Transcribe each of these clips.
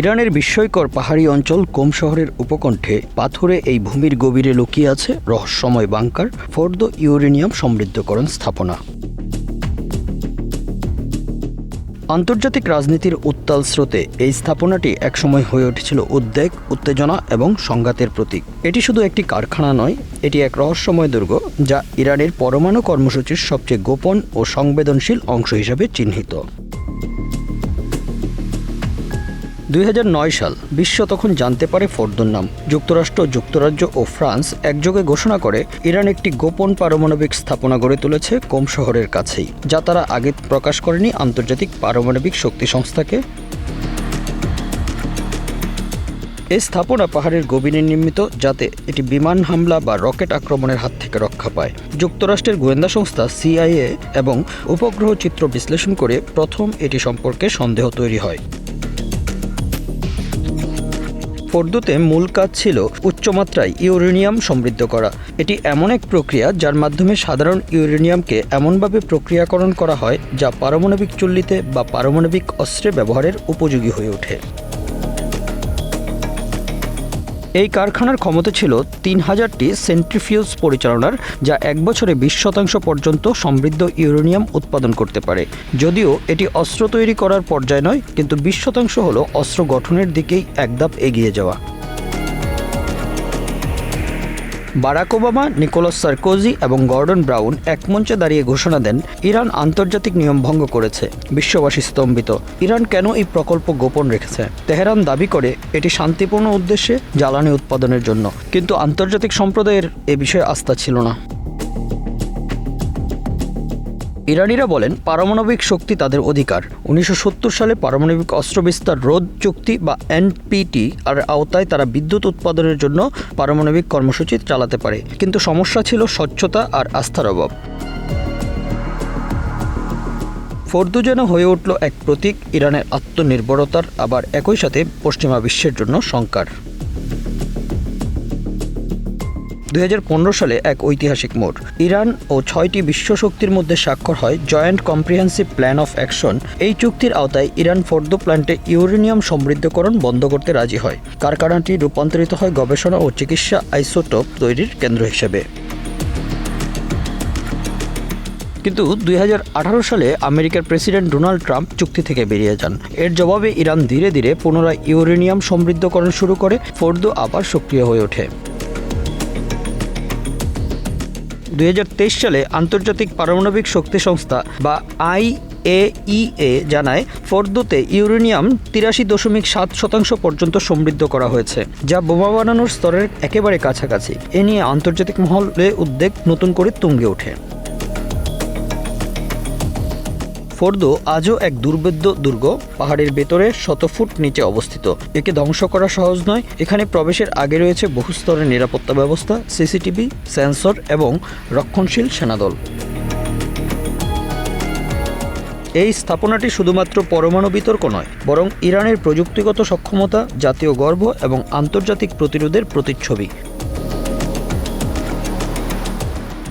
ইরানের বিস্ময়কর পাহাড়ি অঞ্চল কোম শহরের উপকণ্ঠে পাথুরে এই ভূমির গভীরে লুকিয়ে আছে রহস্যময় বাংকার ফোর্দো ইউরেনিয়াম সমৃদ্ধকরণ স্থাপনা। আন্তর্জাতিক রাজনীতির উত্তাল স্রোতে এই স্থাপনাটি একসময় হয়ে উঠেছিল উদ্বেগ, উত্তেজনা এবং সংঘাতের প্রতীক। এটি শুধু একটি কারখানা নয়, এটি এক রহস্যময় দুর্গ যা ইরানের পরমাণু কর্মসূচির সবচেয়ে গোপন ও সংবেদনশীল অংশ হিসেবে চিহ্নিত। 2009 সাল বিশ্ব তখন জানতে পারে ফোর্দোর নাম। যুক্তরাষ্ট্র, যুক্তরাজ্য ও ফ্রান্স একযোগে ঘোষণা করে ইরান একটি গোপন পারমাণবিক স্থাপনা গড়ে তুলেছে কোম শহরের কাছেই, যা তারা আগে প্রকাশ করেনি আন্তর্জাতিক পারমাণবিক শক্তি সংস্থাকে। এই স্থাপনা পাহাড়ের গভীরে নির্মিত, যাতে এটি বিমান হামলা বা রকেট আক্রমণের হাত থেকে রক্ষা পায়। যুক্তরাষ্ট্রের গোয়েন্দা সংস্থা CIA এবং উপগ্রহ চিত্র বিশ্লেষণ করে প্রথম এটি সম্পর্কে সন্দেহ তৈরি হয়। ফোর্দোতে মূল কাজ ছিল উচ্চমাত্রায় ইউরেনিয়াম সমৃদ্ধ করা। এটি এমন এক প্রক্রিয়া যার মাধ্যমে সাধারণ ইউরেনিয়ামকে এমনভাবে প্রক্রিয়াকরণ করা হয় যা পারমাণবিক চুল্লিতে বা পারমাণবিক অস্ত্রে ব্যবহারের উপযোগী হয়ে ওঠে। এই কারখানার ক্ষমতা ছিল 3000টি সেন্ট্রিফিউজ পরিচালনার, যা এক বছরে 20% পর্যন্ত সমৃদ্ধ ইউরেনিয়াম উৎপাদন করতে পারে। যদিও এটি অস্ত্র তৈরি করার পর্যায়ে নয়, কিন্তু 20% হলো অস্ত্র গঠনের দিকেই এক ধাপ এগিয়ে যাওয়া। বারাক ওবামা, নিকোলাস সার্কোজি এবং গর্ডন ব্রাউন এক মঞ্চে দাঁড়িয়ে ঘোষণা দেন, ইরান আন্তর্জাতিক নিয়ম ভঙ্গ করেছে। বিশ্ববাসী স্তম্ভিত। ইরান কেন এই প্রকল্প গোপন রেখেছে? তেহরান দাবি করে এটি শান্তিপূর্ণ উদ্দেশ্যে জ্বালানি উৎপাদনের জন্য, কিন্তু আন্তর্জাতিক সম্প্রদায়ের এ বিষয়ে আস্থা ছিল না। ইরানিরা বলেন পারমাণবিক শক্তি তাদের অধিকার। 1970 সালে পারমাণবিক অস্ত্র বিস্তার রোধ চুক্তি বা NPT আর আওতায় তারা বিদ্যুৎ উৎপাদনের জন্য পারমাণবিক কর্মসূচি চালাতে পারে, কিন্তু সমস্যা ছিল স্বচ্ছতা আর আস্থার অভাব। ফোর্দো যেন হয়ে উঠল এক প্রতীক ইরানের আত্মনির্ভরতার, আবার একই সাথে পশ্চিমা বিশ্বের জন্য শঙ্কার। 2015 সালে এক ঐতিহাসিক মোড়। ইরান ও 6টি বিশ্বশক্তির মধ্যে স্বাক্ষর হয় joint comprehensive plan of action. এই চুক্তির আওতায় ইরান ফোর্দো প্ল্যান্টে ইউরেনিয়াম সমৃদ্ধকরণ বন্ধ করতে রাজি হয়। কারখানাটি রূপান্তরিত হয় গবেষণা ও চিকিৎসা আইসোটোপ তৈরির কেন্দ্র হিসেবে। কিন্তু 2018 সালে আমেরিকার প্রেসিডেন্ট ডোনাল্ড ট্রাম্প চুক্তি থেকে বেরিয়ে যান। এর জবাবে ইরান ধীরে ধীরে পুনরায় ইউরেনিয়াম সমৃদ্ধকরণ শুরু করে। ফোর্দো আবার সক্রিয় হয়ে ওঠে। 2023 সালে আন্তর্জাতিক পারমাণবিক শক্তি সংস্থা বা IAEA জানায়, ফোর্দোতে ইউরেনিয়াম 83.7% পর্যন্ত সমৃদ্ধ করা হয়েছে, যা বোমা বানানোর স্তরের একেবারে কাছাকাছি। এ নিয়ে আন্তর্জাতিক মহলে উদ্বেগ নতুন করে তুঙ্গে ওঠে। ফোর্দো আজও এক দুর্ভেদ্য দুর্গ, পাহাড়ের ভেতরে 100 ফুট নিচে অবস্থিত। একে ধ্বংস করা সহজ নয়। এখানে প্রবেশের আগে রয়েছে বহুস্তরের নিরাপত্তা ব্যবস্থা, CCTV, সেন্সর এবং রক্ষণশীল সেনাদল। এই স্থাপনাটি শুধুমাত্র পরমাণু বিতর্ক নয়, বরং ইরানের প্রযুক্তিগত সক্ষমতা, জাতীয় গর্ব এবং আন্তর্জাতিক প্রতিরোধের প্রতিচ্ছবি।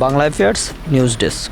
Bangla affairs news desk.